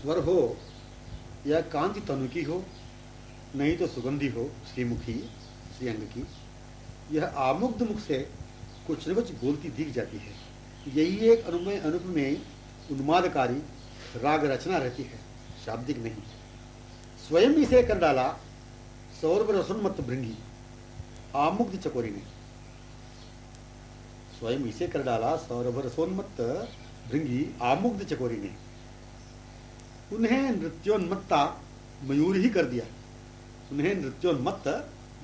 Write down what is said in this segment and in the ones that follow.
स्वर हो या कांति तनु की हो, नहीं तो सुगंधी हो श्रीमुखी श्रीअंग की, यह आमुग्ध मुख से कुछ न कुछ बोलती दिख जाती है। यही एक अनुमय अनुपमेय उन्मादकारी राग रचना रहती है, शाब्दिक नहीं। स्वयं इसे कर डाला सौरभ रसोन्मत्त भृंगी आमुग्ध चकोरी ने। स्वयं इसे कर डाला सौरभ रसोन्मत्त भृंगी आमुग्ध चकोरी ने। उन्हें नृत्योन्मत्ता मयूर ही कर दिया, उन्हें नृत्योन्मत्त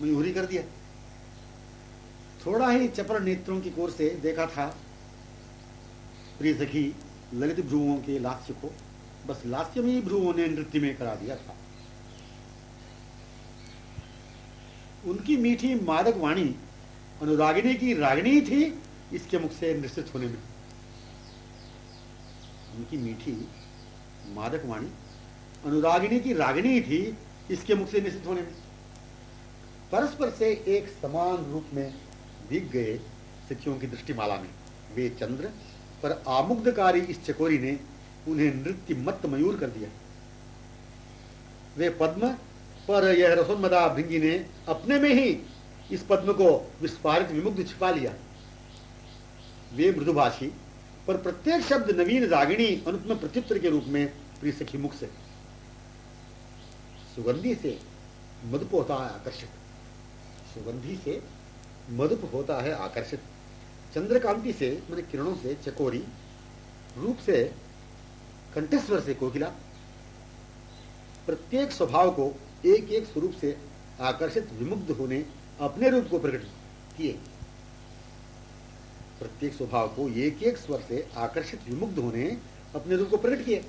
मयूर ही कर दिया। थोड़ा ही चपर नेत्रों की कोर से देखा था प्रिय सखी ललित भ्रुवों के लास्य को, बस लास्य में ही भ्रुवों ने नृत्य में करा दिया था। उनकी मीठी मादक वाणी अनुरागिनी की रागिनी थी इसके मुख से निश्चित होने में। उनकी मीठी मादक वाणी अनुरागिनी की रागिनी थी इसके मुख से निश्चित होने में। परस्पर से एक समान रूप में दिख गए सखियों की दृष्टिमाला में वे चंद्र, पर आमुग्धकारी इस चकोरी ने उन्हें नृत्य मत्त मयूर कर दिया। वे पद्म, पर यह रसोन्मदा भृंगी ने अपने में ही इस पद्म को विस्फारित विमुग्ध छिपा लिया। वे मृदुभाषी, पर प्रत्येक शब्द नवीन रागिणी अनुपम प्रत्युत्तर के रूप में प्रिय सखी मुख से। सुगंधी से मधुप होता है आकर्षित, सुगंधी से मधुप होता है आकर्षित। चंद्रकांति से मैंने किरणों से चकोरी, रूप से कंठस्वर से कोकिला, प्रत्येक स्वभाव को एक एक स्वरूप से आकर्षित विमुग्ध होने अपने रूप को प्रकट किए। प्रत्येक स्वभाव को एक एक स्वर से आकर्षित विमुग्ध होने अपने रूप को प्रकट किए।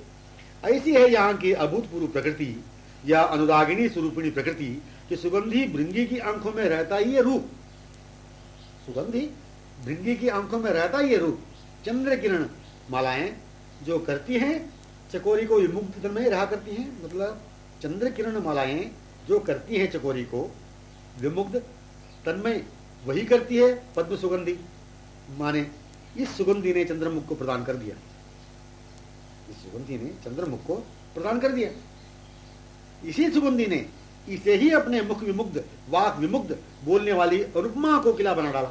ऐसी है यहाँ की अभूतपूर्व प्रकृति या अनुरागिनी स्वरूपिणी प्रकृति कि सुगंधी भृंगी की आंखों में रहता ही ये रूप, सुगंधी भृंगी की आंखों में रहता ही ये रूप। चंद्र किरण मालाएं जो करती हैं चकोरी को विमुग्ध में रहा करती हैं, मतलब चंद्र किरण मालाएं जो करती हैं चकोरी को विमुग्ध तन्मय वही करती है पद्म सुगंधी। माने इस सुगंधी ने चंद्रमुख को प्रदान कर दिया, इस सुगंधी ने चंद्रमुख को प्रदान कर दिया। इसी सुगंधी ने इसे ही अपने मुख विमुग्ध वाक विमुग्ध बोलने वाली अनुपमा को किला बना डाला।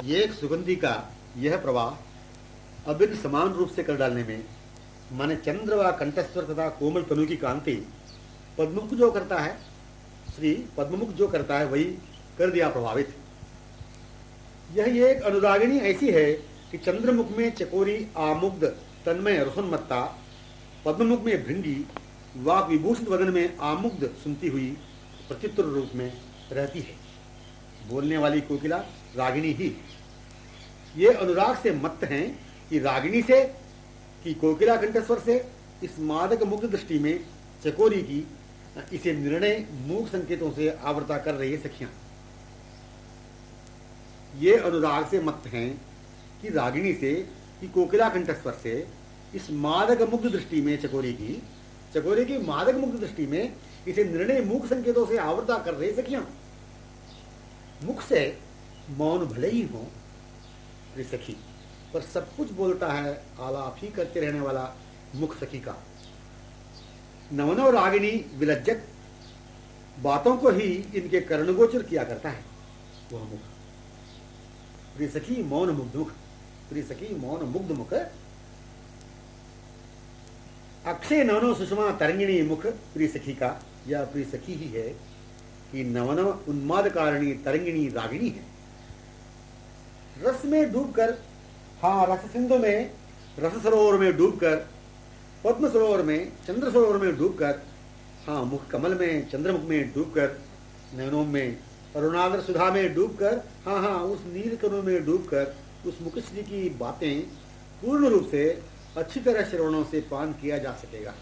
ये एक सुगंधी का यह प्रवाह अभिन्न समान रूप से कर डालने में माने चंद्र व कंठस्वर तथा कोमल तनु की कांति पद्ममुख जो करता है, श्री पद्ममुख जो करता है वही कर दिया प्रभावित। यह एक अनुरागिणी ऐसी है कि चंद्रमुख में चकोरी आमुग्ध तन्मय रसोन्मत्ता, पद्ममुख में भृंगी वाक विभूषित वदन में आमुग्ध सुनती हुई प्रत्युत्तर रूप में रहती है। बोलने वाली कोकिला रागिनी ही। ये अनुराग से मत्त हैं कि रागिनी से कि कोकिला कंठस्वर से इस मादक मुग्ध दृष्टि में चकोरी की इसे निर्णय मूक संकेतों से आवृता कर रही है सखियां। ये अनुराग से मत्त हैं कि रागिनी से कि कोकिला कंठस्वर से इस मादक मुग्ध दृष्टि में चकोरी की मादक मुग्ध दृष्टि में इसे निर्णय मूक संकेतों से आवृता कर रही सखियां। मुख से मौन भले ही हो रे सखी, पर सब कुछ बोलता है आलाप ही करते रहने वाला मुख सखी का। नवनव रागिनी विलज्जक बातों को ही इनके कर्णगोचर किया करता है वह मुख। प्रिय सखी मौन मुग्ध मुख, प्रिय सखी मौन मुग्ध मुख। अक्षय नवनव सुषमा तरंगिणी मुख प्रिय सखी का, यह प्रिय सखी ही है कि नवनव उन्माद कारिणी तरंगिणी रागिणी है। रस में डूबकर, हाँ रस सिंधु में रस सरोवर में डूबकर, पद्म सरोवर में चंद्र सरोवर में डूबकर, हाँ मुख कमल में चंद्रमुख में डूबकर, नयनों में अरुणाद्र सुधा में डूबकर, हाँ हाँ उस नील कणों में डूबकर उस मुखश्री की बातें पूर्ण रूप से अच्छी तरह श्रवणों से पान किया जा सकेगा।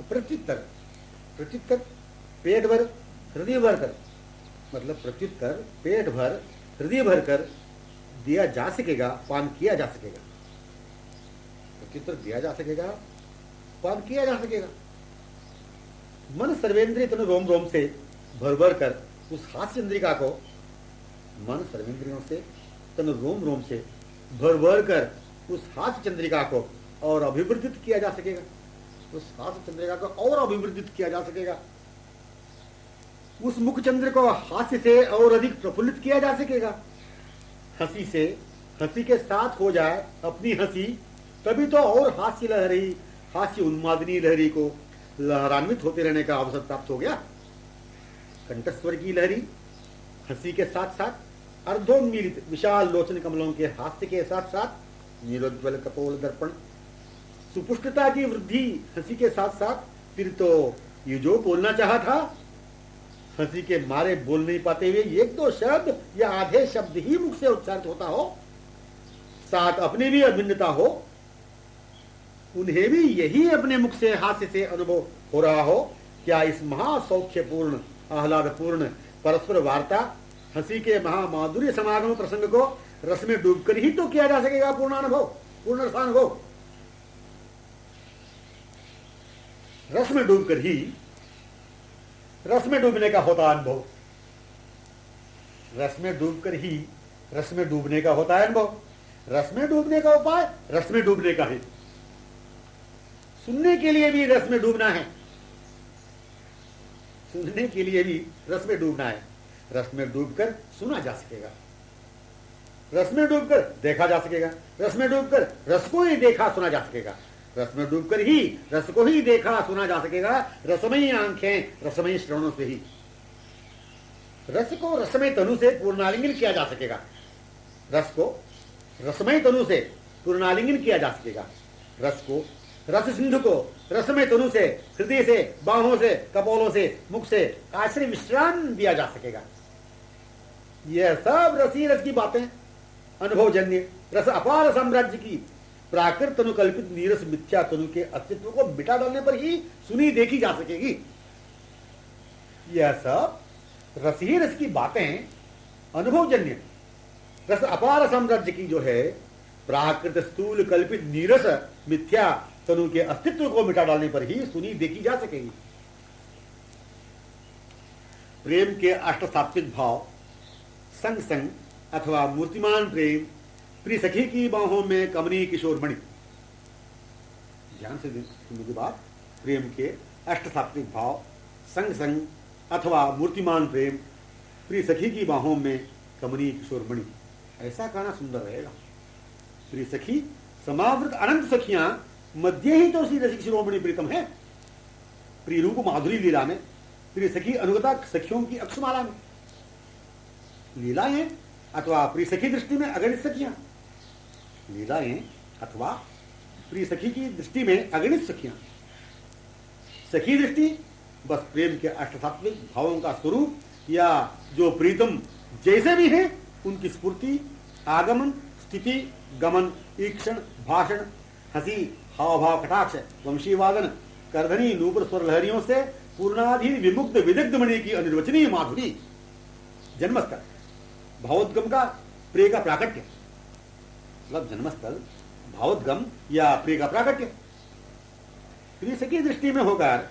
प्रत्युत्तर, प्रत्युत्तर पेट भर हृदय भर कर, मतलब प्रत्युत्तर पेट भर हृदय भर कर दिया जा सकेगा, पान किया जा सकेगा। प्रत्युत्तर दिया जा सकेगा, पान किया जा सकेगा। मन सर्वेंद्रिय तनु रोम रोम से भर भर कर उस हास्य इंद्रिका को, मन सर्वेंद्रियों से तनु रोम रोम से भर भर कर उस हास्य चंद्रिका को और अभिवृद्धित किया जा सकेगा, उस हास्य चंद्रिका को और अभिवृद्धित किया जा सकेगा, उस मुख चंद्र को हास्य से और अधिक प्रफुल्लित किया जा सकेगा। हंसी से, हंसी के साथ हो जाए अपनी हंसी, तभी तो और हास्य लहरी, हास्य उन्मादनी लहरी को लहरान्वित होते रहने का अवसर प्राप्त हो गया। कंठस्वर की लहरी हंसी के साथ साथ अर्धोन्मीलित विशाल लोचन कमलों के हास्य के साथ साथ नीलोज्वल कपोल दर्पण, सुपुष्टता की वृद्धि हंसी के साथ साथ, फिर तो ये जो बोलना चाहा था, हंसी के मारे बोल नहीं पाते हुए एक दो शब्द या आधे शब्द ही मुख से उच्चारित होता हो, साथ अपनी भी अभिन्नता हो, उन्हें भी यही अपने मुख से हास्य से अनुभव हो रहा हो, क्या इस महासौख्यपूर्ण आह्लादपूर्ण परस्पर वार्ता हंसी के महामाधुर्य समागम प्रसंग को रस में डूबकर ही तो किया जा सकेगा पूर्णानुभव, पूर्ण रसानुभव। रस में डूबकर ही, रस में डूबने का होता अनुभव, रस में डूबकर ही रस में डूबने का होता है अनुभव। रस में डूबने का उपाय रस में डूबने का है। सुनने के लिए भी रस में डूबना है, सुनने के लिए भी रस में डूबना है। रस में डूबकर सुना जा सकेगा, रस में डूबकर देखा जा सकेगा, रस में डूबकर रस को ही देखा सुना जा सकेगा, रस में डूबकर ही रस को ही देखा सुना जा सकेगा। रसमयी आंखें रसमयी श्रवणों से ही रस को रसमय तनु से पूर्णालिंगन किया जा सकेगा, रस को रसमय तनु से पूर्णालिंगन किया जा सकेगा, रस को रस सिंधु को रसमय तनु से, हृदय से, बाहों से, कपोलों से, मुख से आश्रय विश्राम दिया जा सकेगा। यह सब रसी रस की बातें, अनुभवजन्य रस अपार साम्राज्य की प्राकृत तनु कल्पित नीरस मिथ्या तनु के अस्तित्व को मिटा डालने पर ही सुनी देखी जा सकेगी। यह सब रसी रस की बातें, अनुभवजन्य रस अपार साम्राज्य की जो है प्राकृत स्थूल कल्पित नीरस मिथ्या तनु के अस्तित्व को मिटा डालने पर ही सुनी देखी जा सकेगी। प्रेम के अष्ट सात्विक भाव, संग संग अथवा मूर्तिमान प्रेम, प्रिय सखी की बाहों में कमनी किशोरमणि। ध्यान से सुनने के बाद, प्रेम के अष्ट सात्विक भाव, संग संग अथवा मूर्तिमान प्रेम, प्रिय सखी की बाहों में कमनी किशोरमणि। ऐसा गाना सुंदर रहेगा। प्रिय सखी समावृत अनंत सखियां मध्य ही तो श्री रसिक शिरोमणि प्रीतम है। प्रिय रूप माधुरी लीला में प्रिय सखी अनुगता सखियों की अक्षमाला में, लीलाएं अथवा प्रिय सखी दृष्टि में अगणित सखियां, लीलाएं अथवा प्रिय सखी की दृष्टि में अगणित सखियां। सखी दृष्टि बस प्रेम के अष्टसात्विक भावों का स्वरूप, या जो प्रीतम जैसे भी हैं उनकी स्फूर्ति, आगमन, स्थिति, गमन, ईक्षण, भाषण, हंसी, हाव भाव, कटाक्ष, वंशीवादन, करधनी, नूपुर स्वर लहरियों से पूर्णाधीन विमुक्त विदग्ध मणि की अनिर्वचनीय माधुरी। जन्मस्थल भावोद्गम का प्रिय का प्राकट्य, मतलब जन्मस्थल भावोद्गम या प्रिय का प्राकट्य। प्रिय सखी दृष्टि में होकर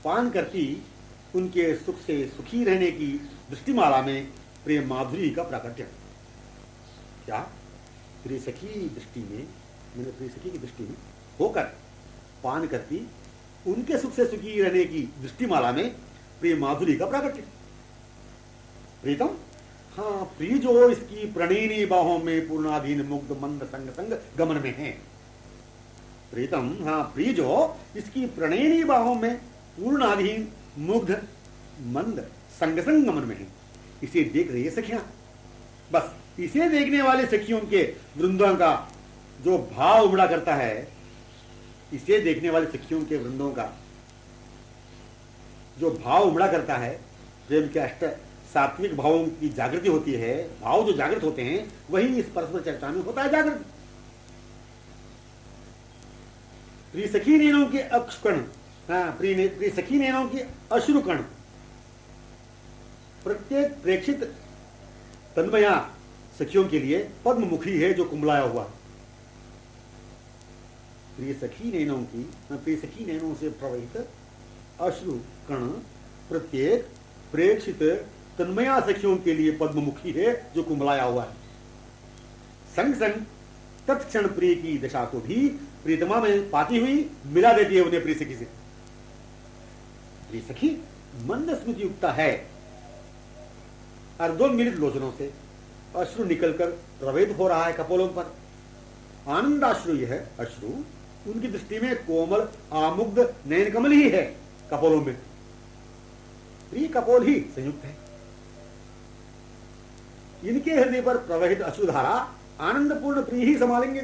पान करती उनके सुख से सुखी रहने की दृष्टिमाला में प्रेम माधुरी का प्राकट्य। क्या प्रिय सखी दृष्टि में, मैंने प्रिय सखी की दृष्टि में होकर पान करती उनके सुख से सुखी रहने की दृष्टिमाला में प्रेम माधुरी का प्राकट्य। प्रीतम, हाँ प्रिय जो इसकी प्रणयिनी बाहों में पूर्णाधीन मुग्ध मंद संग संग गमन में है। प्रीतम, हाँ प्रिय जो इसकी प्रणयिनी बाहों में पूर्णाधीन मुग्ध मंद संग संग गमन में है। इसे देख रही है सखियां। बस इसे देखने वाले सखियों के वृंदों का जो भाव उमड़ा करता है, इसे देखने वाले सखियों के वृंदों का जो भाव उमड़ा करता है, प्रेम के अष्ट सात्विक भावों की जागृति होती है, भाव जो जागृत होते हैं वही इस परस्पर चर्चा में होता है जागृत। प्रिय सखी नैनों के अक्षकण, प्रिय सखी नैनों की अश्रुकण, प्रत्येक प्रेक्षित तन्मया सखियों के लिए पद्ममुखी है जो कुंबलाया हुआ। प्रिय सखी नैनों की, प्रिय सखी नैनों से प्रवहित अश्रु कण प्रत्येक प्रेक्षित तन्मया सखियों के लिए पद्ममुखी है जो कुंबलाया हुआ है। संग संग तत्क्षण प्रिय की दशा को भी प्रीतमा में पाती हुई मिला देती है उन्हें प्रिय सखी से। प्रिय सखी मंद स्मृति युक्ता है, अर्धोन्मिलित लोचनों से अश्रु निकलकर प्रवेद हो रहा है कपोलों पर। आनंदाश्रु यह अश्रु उनकी दृष्टि में कोमल आमुग्ध नयन कमल ही है कपोलों में। प्रिय कपोल ही संयुक्त है। इनके हृदय पर प्रवहित अश्रुधारा आनंदपूर्ण प्रिय ही संभालेंगे।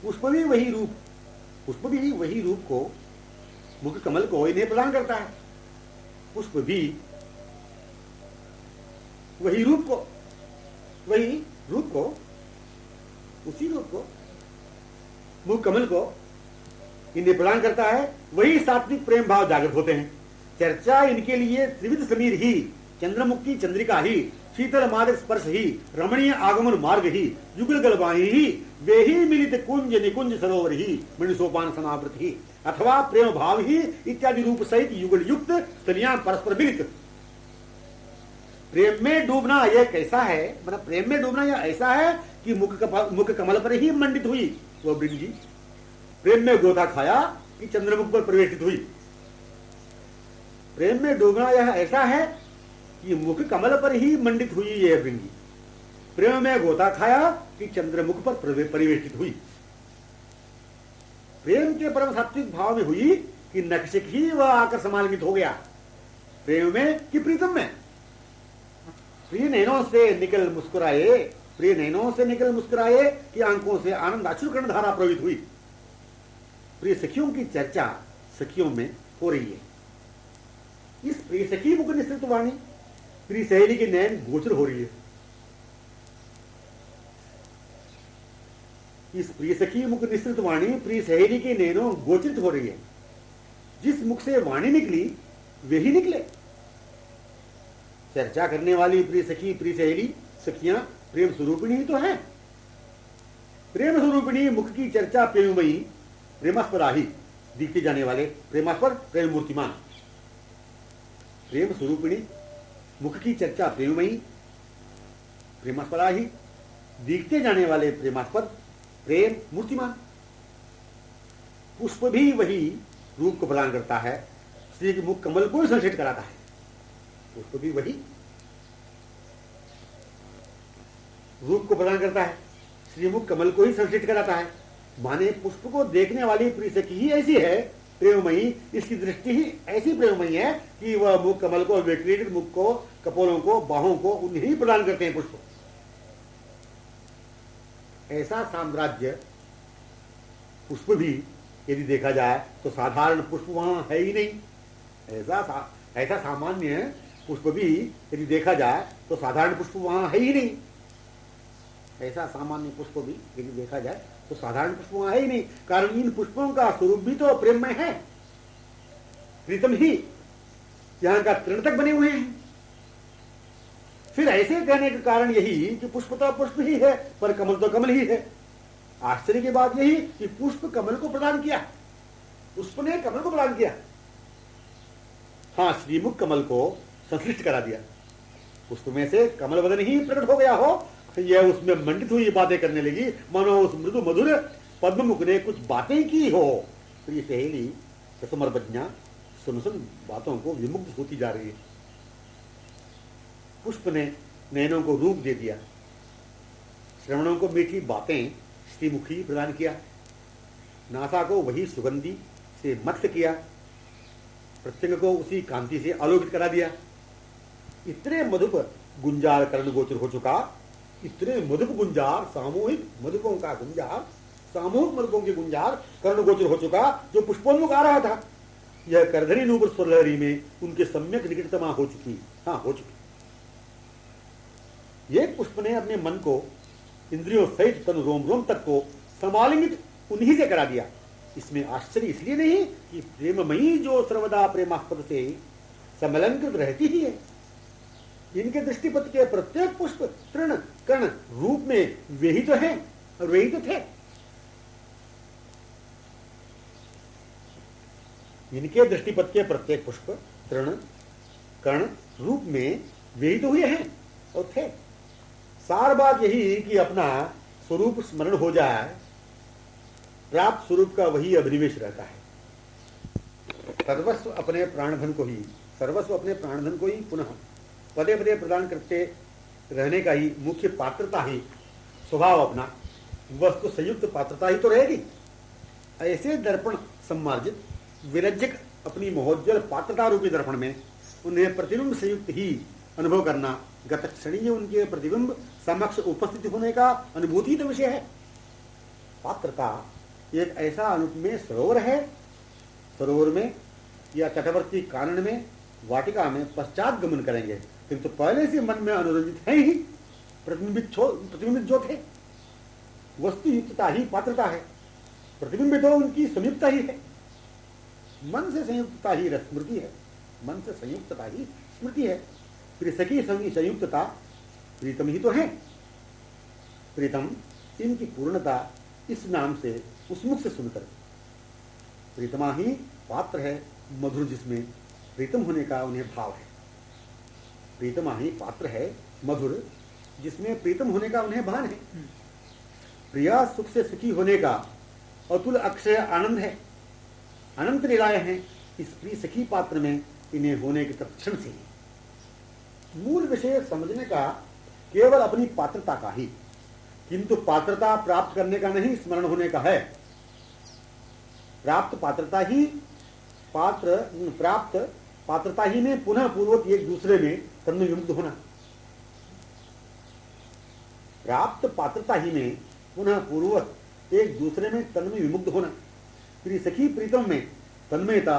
पुष्प भी वही रूप को, मुख कमल को इन्हें प्रदान करता है। पुष्प भी वही रूप को, उसी रूप को, मुख कमल को इन्हें प्रदान करता है। वही सात्विक प्रेम भाव जागृत होते हैं। चर्चा इनके लिए त्रिविध समीर ही, चंद्रमुखी चंद्रिका ही, शीतल मादक स्पर्श ही, रमणीय आगमन मार्ग ही, युगल गलवाही ही, वे ही मिलित कुंज निकुंज सरोवर ही, मणिसोपान समावृत ही, अथवा प्रेम भाव ही इत्यादि रूप सहित युगल युक्त स्थलियां परस्पर मिलित। प्रेम में डूबना यह कैसा है, मतलब प्रेम में डूबना यह ऐसा है कि मुख कमल पर ही मंडित हुई वह वृंगी। प्रेम में गोता खाया कि चंद्रमुख पर प्रवेशित हुई। प्रेम में डूबना यह ऐसा है कि मुख कमल पर ही मंडित हुई यह वृंगी। प्रेम में गोता खाया कि चंद्रमुख पर परिवेशित हुई। प्रेम के परम सात्विक भाव में हुई कि नक्षक ही वह आकर समालित हो गया। प्रेम में कि प्रीतम में। प्रिय नैनों से निकल मुस्कुराए कि आंखों से आनंद अश्रुकर्ण धारा प्रवहित हुई। प्रिय सखियों की चर्चा सखियों में हो रही है। इस प्रिय सखी मुख निश्रित वाणी प्रिय सहेली के नयन गोचर हो रही है। इस प्रिय सखी मुख निश्रित वाणी प्रिय सहेली के नयनों गोचरित हो रही है। जिस मुख से वाणी निकली वे ही निकले। चर्चा करने वाली प्रिय सखी प्रिय सहेली सखियां प्रेम स्वरूपिणी तो है। प्रेम स्वरूपिणी मुख की चर्चा प्रेममयी प्रेमास्पदा ही, दिखते जाने वाले प्रेमास्पद प्रेम मूर्तिमान। प्रेम स्वरूपिणी मुख की चर्चा प्रेममयी प्रेमास्पदा ही, दिखते जाने वाले प्रेमास्पद प्रेम मूर्तिमान। पुष्प भी वही रूप को प्रदान करता है, श्री के मुख कमल को संश्लेष कराता है। पुष्प भी वही रूप को प्रदान करता है, श्रीमुख कमल को ही संश्लेष कराता है। माने पुष्प को देखने वाली प्रिय सखी ही ऐसी है प्रेममयी, इसकी दृष्टि ही ऐसी प्रेममयी है कि वह मुख कमल को, विक्रीडित मुख को, कपोलों को, बाहों को उन्हें प्रदान करते हैं पुष्प। ऐसा साम्राज्य पुष्प भी यदि देखा जाए तो साधारण पुष्प वहां है ही नहीं। ऐसा सामान्य पुष्प भी यदि देखा जाए तो साधारण पुष्प वहां है ही नहीं। ऐसा सामान्य पुष्प भी यदि देखा जाए तो साधारण पुष्प वहां है ही नहीं। कारण इन पुष्पों का स्वरूप भी तो प्रेममय है। प्रीतम ही यहां का तृण तक बने हुए हैं। फिर ऐसे कहने का कारण यही कि पुष्प तो पुष्प ही है पर कमल तो कमल ही है। आश्चर्य की बात यही कि पुष्प कमल को प्रदान किया, पुष्प ने कमल को प्रदान किया। हाँ, श्रीमुख कमल को संश्लिष्ट करा दिया। पुष्प में से कमल वदन ही प्रकट हो गया हो, यह उसमें मंडित हुई बातें करने लगी, मानो उस मृदु मधुर पद्ममुख ने कुछ बातें की हो। प्रिय सहेली रसमर्पज्ञा सुन सुन बातों को विमुग्ध होती जा रही है। पुष्प ने नयनों को रूप दे दिया, श्रवणों को मीठी बातें श्रीमुखी प्रदान किया, नासा को वही सुगंधी से मत्स्य किया, प्रत्यंग को उसी कांति से आलोकित करा दिया। इतने मधुप गुंजार कर्ण गोचर हो चुका, इतने मधुप गुंजार, सामूहिक मधुपों का गुंजार, सामूहिक मधुपों के गुंजार कर्ण गोचर हो चुका जो पुष्पोन्मुख आ रहा था। यह करधरी नूपुर स्वरलहरी में उनके सम्यक निकटतमा हो चुकी। हाँ, हो चुकी। ये पुष्प ने अपने मन को इंद्रियों सहित तन रोम रोम तक को समालिंगित उन्हीं से करा दिया। इसमें आश्चर्य इसलिए नहीं कि प्रेममयी जो सर्वदा प्रेमास्पद से समलंकृत रहती ही है। इनके दृष्टिपथ के प्रत्येक पुष्प तृण कण रूप में वे ही तो हैं और वे ही तो थे। इनके दृष्टिपथ के प्रत्येक पुष्प तृण कण रूप में वे ही तो हुए हैं और थे। सार बात यही कि अपना स्वरूप स्मरण हो जाए, प्राप्त स्वरूप का वही अभिनिवेश रहता है। सर्वस्व अपने प्राणधन को ही पुनः पदे पदे प्रदान करते रहने का ही मुख्य पात्रता ही स्वभाव अपना, वस्तु संयुक्त पात्रता ही तो रहेगी। ऐसे दर्पण सम्मार्जित विरज्जक अपनी महोज्वल पात्रता रूपी दर्पण में उन्हें प्रतिबिंब संयुक्त ही अनुभव करना गतक्षणीय उनके प्रतिबिंब समक्ष उपस्थित होने का अनुभूति तो विषय है। पात्रता एक ऐसा अनुपमेय सरोवर है, सरोवर में या तटवर्ती कानन में वाटिका में पश्चात गमन करेंगे, किंतु पहले से मन में अनुरंजित है ही प्रतिबिंबित जो थे। वस्तु युक्तता ही पात्रता है, प्रतिबिंबित तो उनकी संयुक्ता ही है। मन से संयुक्तता ही स्मृति है, मन से संयुक्तता ही स्मृति है। प्रियसखी संयुक्तता प्रीतम ही तो है। प्रीतम इनकी पूर्णता इस नाम से उस मुख से सुनकर, प्रीतमा ही पात्र है मधुर जिसमें प्रीतम होने का उन्हें भाव है। प्रीतमा ही पात्र है मधुर जिसमें प्रीतम होने का उन्हें भान है। प्रिया सुख से सुखी होने का अतुल अक्षय आनंद है, अनंत निराय है इस प्रिय सखी पात्र में इन्हें होने के तत्क्षण से ही। मूल विषय समझने का केवल अपनी पात्रता का ही, किंतु पात्रता प्राप्त करने का नहीं, स्मरण होने का है। प्राप्त पात्रता ही में पुनः पूर्वक एक दूसरे में तन्मय विमुक्त होना। प्राप्त पात्रता ही में पुनः पूर्वक एक दूसरे में तन्मय विमुक्त होना। प्रिय सखी प्रीतम में तन्मयता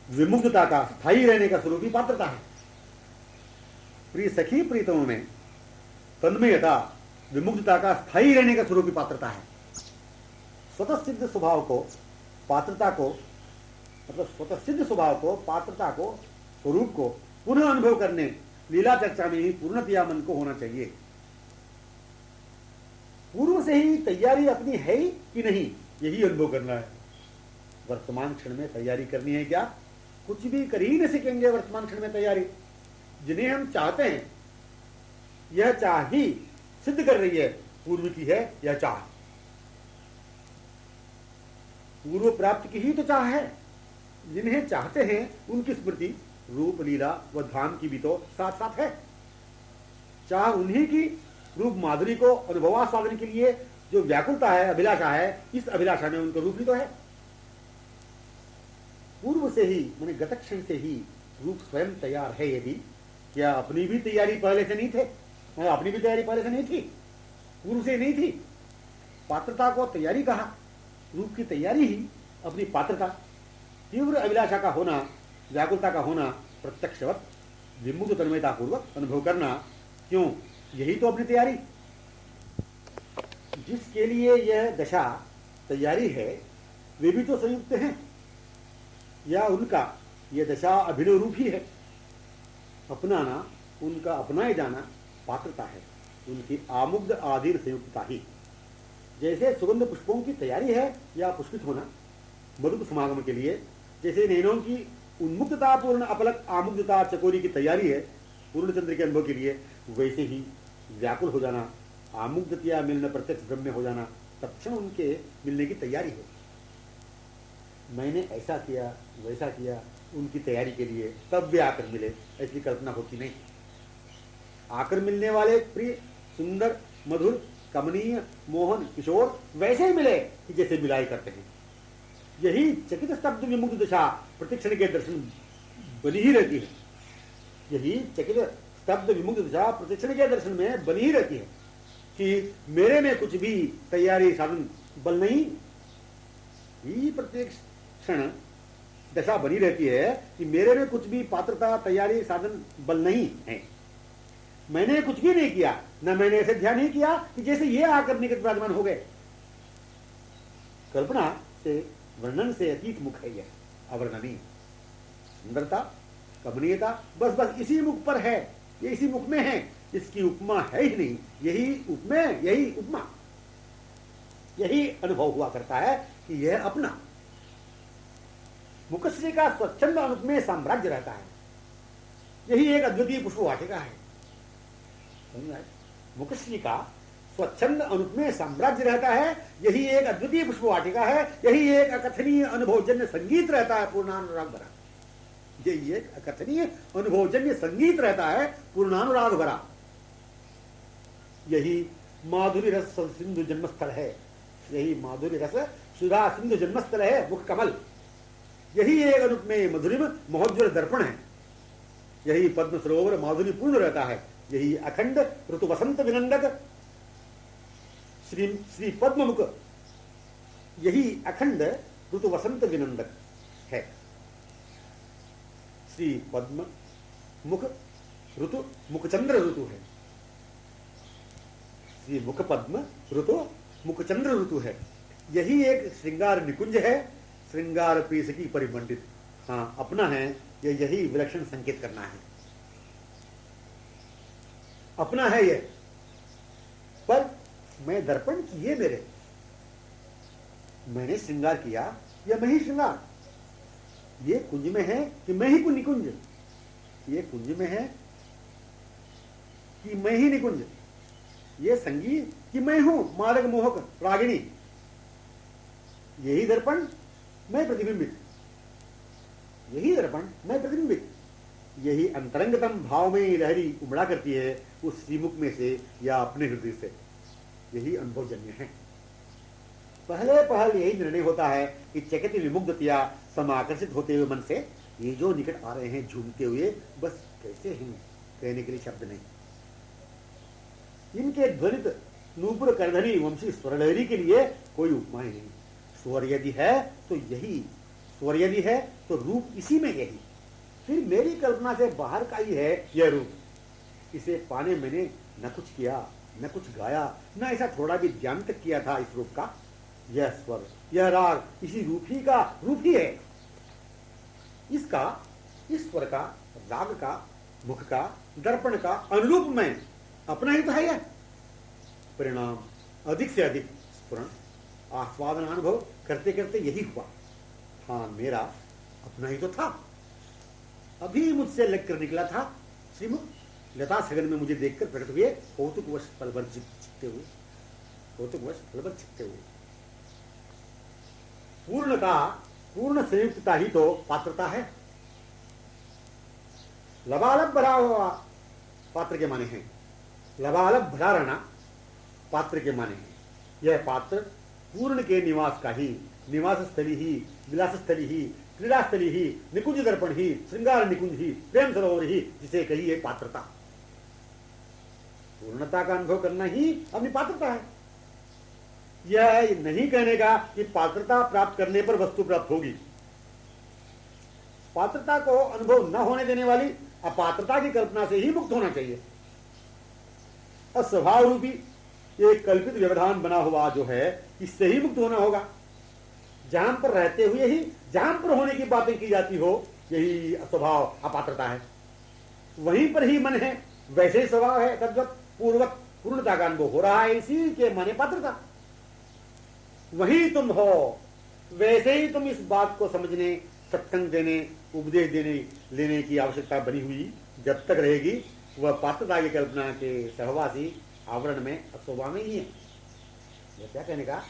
विमुक्तता का स्थायी रहने का स्वरूप ही पात्रता है। प्रिय सखी प्रीतम में तन्मयता विमुक्तता का स्थायी रहने का स्वरूप ही पात्रता है। स्वतः सिद्ध स्वभाव को पात्रता को, मतलब स्वतः सिद्ध स्वभाव को, पात्रता को, स्वरूप को पुनः अनुभव करने लीला चर्चा में ही पूर्णतया मन को होना चाहिए। पूर्व से ही तैयारी अपनी है ही कि नहीं, यही अनुभव करना है। वर्तमान क्षण में तैयारी करनी है क्या? कुछ भी कर ही नहीं सकेंगे वर्तमान क्षण में तैयारी। जिन्हें हम चाहते हैं, यह चाह ही सिद्ध कर रही है पूर्व की है यह चाह, पूर्व प्राप्त की ही तो चाह है। जिन्हें चाहते हैं उनकी स्मृति रूप लीला व धाम की भी तो साथ साथ है। चाह उन्हीं की रूप माधुरी को अनुभवास्वादन के लिए जो व्याकुलता है, अभिलाषा है, इस अभिलाषा में उनका रूप ही तो है। पूर्व से ही माने गतक्षण से ही रूप स्वयं तैयार है। यदि क्या अपनी भी तैयारी पहले से नहीं थे? अपनी भी तैयारी पहले से नहीं थी, पूर्व से नहीं थी। पात्रता को तैयारी कहा, रूप की तैयारी ही अपनी पात्रता। तीव्र अभिलाषा का होना, व्याकुलता का होना, प्रत्यक्षवत विमुक्त तन्मयता पूर्वक अनुभव करना, क्यों? यही तो अपनी तैयारी। जिसके लिए यह दशा तैयारी है वे भी तो संयुक्त हैं, या उनका यह दशा अभिनव रूप ही है। अपनाना, उनका अपनाए जाना पात्रता है, उनकी आमुग्ध आधीन संयुक्तता ही। जैसे सुगंध पुष्पों की तैयारी है या पुष्पित होना मधुप समागम के लिए, जैसे नैनों की उन्मुक्तता पूर्ण अपलक आमुग्धता चकोरी की तैयारी है पूर्णचंद्र के अनुभव के लिए, वैसे ही व्याकुल हो जाना, आमुग्धतिया मिलना, प्रत्यक्ष ब्रह्म हो जाना, तत्क्षण उनके मिलने की तैयारी है। मैंने ऐसा किया वैसा किया उनकी तैयारी के लिए, तब वे आकर मिले, ऐसी कल्पना होती नहीं। आकर मिलने वाले प्रिय, सुंदर, मधुर, कमनीय, मोहन, किशोर वैसे ही मिले कि जैसे मिलाई करते हैं। यही चकित स्तब्ध विमुक्त दशा प्रतिक्षण के दर्शन बनी ही रहती है। यही चकित स्तब्ध विमुक्त दशा प्रतिक्षण के दर्शन में बनी ही रहती है कि मेरे में कुछ भी तैयारी साधन बल नहीं। ही प्रत्येक क्षण दशा बनी रहती है कि मेरे में कुछ भी पात्रता, तैयारी, साधन बल नहीं है। मैंने कुछ भी नहीं किया, न मैंने ऐसे ध्यान नहीं किया कि जैसे ये आकर निकट विराजमान हो गए। कल्पना से, वर्णन से अतीत मुख है यह, अवर्णनीय सुंदरता, कमनीयता बस बस इसी मुख पर है, ये इसी मुख में है, इसकी उपमा है ही नहीं। यही उपमेय, यही उपमा, यही अनुभव हुआ करता है कि यह अपना मुखश्री का स्वच्छंद अनुपमेय साम्राज्य रहता है। यही एक अद्वितीय पुष्प वाटिका है। मुखश्री का स्वच्छंद अनुपमेय साम्राज्य रहता है, यही एक अद्वितीय पुष्पवाटिका है, यही एक अकथनीय अनुभवजन्य संगीत रहता है पूर्णानुराग भरा। यही एक अकथनीय अनुभवजन्य संगीत रहता है पूर्णानुराग भरा। यही माधुरी रस सिंधु जन्मस्थल है, यही माधुरी रस सुधा सिंधु जन्मस्थल है मुख कमल। यही एक अनुपमेय मधुरिम महोज्वल दर्पण है, यही पद्म सरोवर माधुरी पूर्ण रहता है, यही अखंड ऋतु वसंत विनंदक श्री पद्म मुख, यही अखंड ऋतु वसंत विनंदक है। श्री पद्म मुख ऋतु मुखचंद्र ऋतु है, श्री मुख पद्म ऋतु मुखचंद्र ऋतु है। यही एक श्रृंगार निकुंज है, श्रृंगार पीस की परिमंडित। हाँ, अपना है, यही विलक्षण संकेत करना है, अपना है ये। पर मैं दर्पण किए मेरे, मैंने श्रृंगार किया या मैं ही श्रृंगार? ये कुंज में है कि मैं ही निकुंज? ये कुंज में है कि मैं ही निकुंज? ये संगीत कि मैं हूं मादक मोहक रागिणी? यही दर्पण, मैं प्रतिबिंबित, यही दर्पण, मैं प्रतिबिंबित। यही अंतरंगतम भाव में लहरी उमड़ा करती है उस श्रीमुख में से या अपने हृदय से, यही अनुभवजन्य है। पहले पहल यही निर्णय होता है कि चकित विमुग्धतया समाकर्षित होते हुए मन से ये जो निकट आ रहे हैं झूमते हुए, बस कैसे हैं कहने के लिए शब्द नहीं। इनके ध्वनित नूपुर करधनी वंशी स्वरलहरी के लिए कोई उपमा ही नहीं। स्वर यदि है तो यही, स्वर यदि है तो रूप इसी में यही, फिर मेरी कल्पना से बाहर का ही है यह रूप। इसे पाने मैंने न कुछ किया, न कुछ गाया, न ऐसा थोड़ा भी ध्यान तक किया था इस रूप का। यह स्वर, यह राग इसी रूप ही का रूप ही है। इसका, इस स्वर का, राग का, मुख का, दर्पण का अनुरूप मैं अपना ही तो है यह। परिणाम अधिक से अधिक स्फुरण आस्वादन अनुभव करते करते यही हुआ। हाँ, मेरा अपना ही तो था। अभी मुझसे लगकर निकला था श्रीमुख, लता सगन में मुझे देखकर प्रकट हुए कौतुकवश पलभर छिपते हुए, कौतुकवश पलभर छिपते हुए। पूर्णता, पूर्ण संयुक्तता ही तो पात्रता है। लबालब भरा हुआ पात्र के माने हैं, लबालब भरा रहना पात्र के माने हैं। यह पात्र पूर्ण के निवास का ही, निवास स्थली ही, विलास स्थली ही, क्रीड़ा स्थली ही, निकुंज दर्पण ही, श्रृंगार निकुंज ही, प्रेम सरोवर ही, जिसे कहिए पात्रता। पूर्णता का अनुभव करना ही अपनी पात्रता है। यह नहीं कहने का कि पात्रता प्राप्त करने पर वस्तु प्राप्त होगी। पात्रता को अनुभव न होने देने वाली अपात्रता की कल्पना से ही मुक्त होना चाहिए। और स्वभाव रूपी एक कल्पित व्यवधान बना हुआ जो है, इससे ही मुक्त होना होगा। जहां पर रहते हुए ही जहां पर होने की बातें की जाती हो, यही स्वभाव अपात्रता है। वहीं पर ही मन है, वैसे ही स्वभाव है, तद्वत पूर्वक पूर्णता का अनुभव हो रहा है, इसी के माने पात्रता। वही तुम हो, वैसे ही तुम इस बात को समझने, सत्संग देने, उपदेश देने लेने की आवश्यकता बनी हुई जब तक रहेगी, वह पात्रता की कल्पना के सहवासी आवरण में अशोभा में ही है। यह क्या कहने का?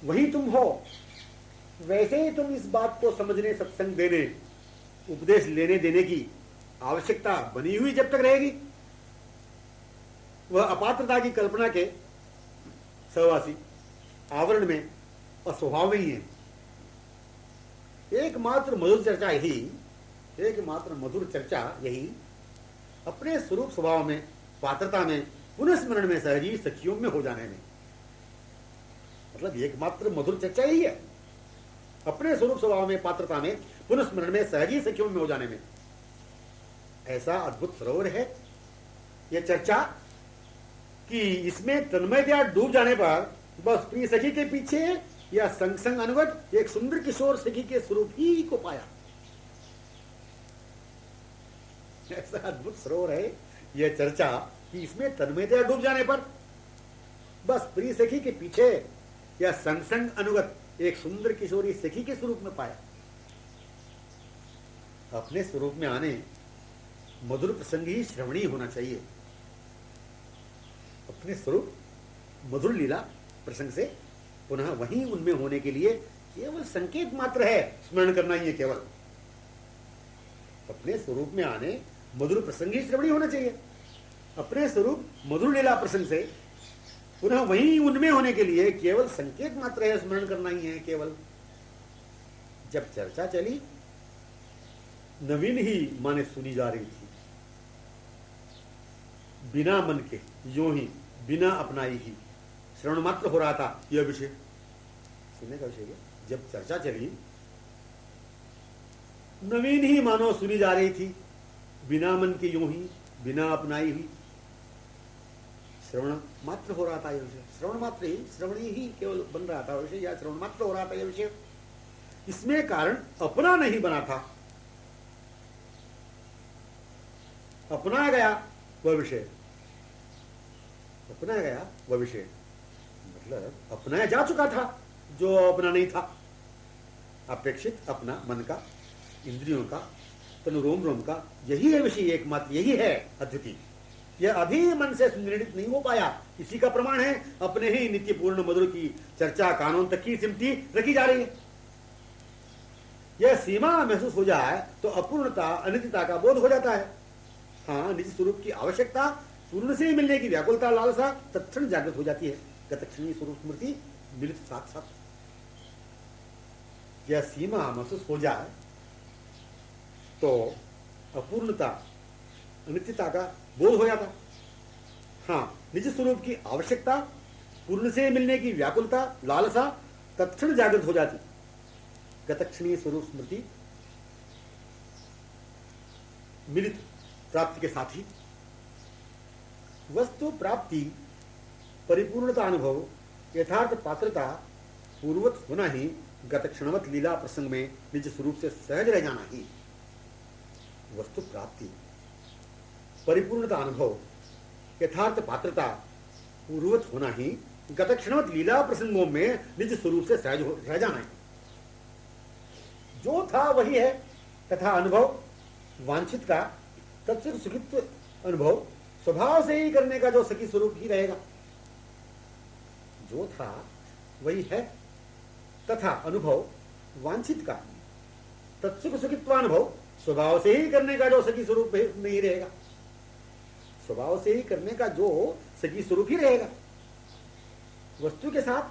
वही तुम हो, वैसे ही तुम इस बात को समझने, सत्संग देने, उपदेश लेने देने की आवश्यकता बनी हुई जब तक रहेगी, वह अपात्रता की कल्पना के सहवासी आवरण में और स्वभाव में ही है। एकमात्र मधुर चर्चा यही, एकमात्र मधुर चर्चा यही अपने स्वरूप स्वभाव में, पात्रता में, पुनस्मरण में, सहजी सखियों में हो जाने में। मतलब एकमात्र मधुर चर्चा यही है, अपने स्वरूप स्वभाव में, पात्रता में, पुनस्मरण में, सहजी सखियों में हो जाने में। ऐसा अद्भुत सरोवर है यह चर्चा कि इसमें तन्मयतया डूब जाने पर बस प्रिय सखी के पीछे या संग संग अनुगत एक सुंदर किशोर सखी के स्वरूप ही को पाया। ऐसा अद्भुत सरोवर है यह चर्चा कि इसमें तन्मयतया डूब जाने पर बस प्रिय सखी के पीछे या संग संग अनुगत एक सुंदर किशोरी सखी के स्वरूप में पाया। अपने स्वरूप में आने मधुर प्रसंग ही श्रवणीय होना चाहिए। अपने स्वरूप मधुर लीला प्रसंग से पुनः वहीं उनमें होने के लिए केवल संकेत मात्र है, स्मरण करना ही है केवल। अपने स्वरूप में आने मधुर प्रसंग ही श्रवणी होना चाहिए। अपने स्वरूप मधुर लीला प्रसंग से पुनः वहीं उनमें होने के लिए केवल संकेत मात्र है, स्मरण करना ही है केवल। जब चर्चा चली, नवीन ही माने सुनी जा रही थी, बिना मन के, यूं ही बिना अपनाई ही श्रवण मात्र हो रहा था। यह विषय सुनने का विषय है। जब चर्चा चली, नवीन ही मानो सुनी जा रही थी, बिना मन के, यूं ही बिना अपनाई हुई श्रवण मात्र हो रहा था यह विषय। श्रवण मात्र ही, श्रवणी ही केवल बन रहा था विषय, या श्रवण मात्र हो रहा था यह विषय। इसमें कारण अपना नहीं बना था, अपना गया वह विषय, अपना गया वह विषय, मतलब अपनाया जा चुका था जो अपना नहीं था। अपेक्षित अपना मन का, इंद्रियों का, तनु रोम रोम का, यही है विषय एकमात्र, यही है अद्वितीय। यह अभी मन से निर्णित नहीं हो पाया। इसी का प्रमाण है अपने ही नित्य पूर्ण मधुर की चर्चा कानून तक की सिमटी रखी जा रही है। यह सीमा महसूस हो जाए तो अपूर्णता, अनित्यता का बोध हो जाता है। हाँ, निज स्वरूप की आवश्यकता, पूर्ण से मिलने की व्याकुलता, लालसा तत्क्षण जागृत हो जाती है। गतक्षणी स्वरूप स्मृति मिलित साथ साथ। यह सीमा महसूस हो जाए तो अपूर्णता, अनित्यता का बोध हो जाता। हाँ, निज स्वरूप की आवश्यकता, पूर्ण से मिलने की व्याकुलता, लालसा तत्क्षण जागृत हो जाती। गतक्षणीय स्वरूप स्मृति मिलित प्राप्ति के साथ ही वस्तु प्राप्ति, परिपूर्णता अनुभव, यथार्थ पात्रता पूर्वत होना ही गतक्षणवत लीला प्रसंग में निज स्वरूप से सहज रह जाना ही। वस्तु प्राप्ति, परिपूर्णता अनुभव, यथार्थ पात्रता पूर्वत होना ही गतक्षणवत लीला प्रसंगों में निज स्वरूप से सहज रह जाना है। जो था वही है तथा अनुभव वांछित का तत्व सुखित्व अनुभव स्वभाव से ही करने का जो सखी स्वरूप ही रहेगा। जो था वही है तथा अनुभव वांछित का तत्सुख सुखित्वानुभव स्वभाव से ही करने का जो सखी स्वरूप नहीं रहेगा। स्वभाव से ही करने का जो सखी स्वरूप ही रहेगा। वस्तु के साथ,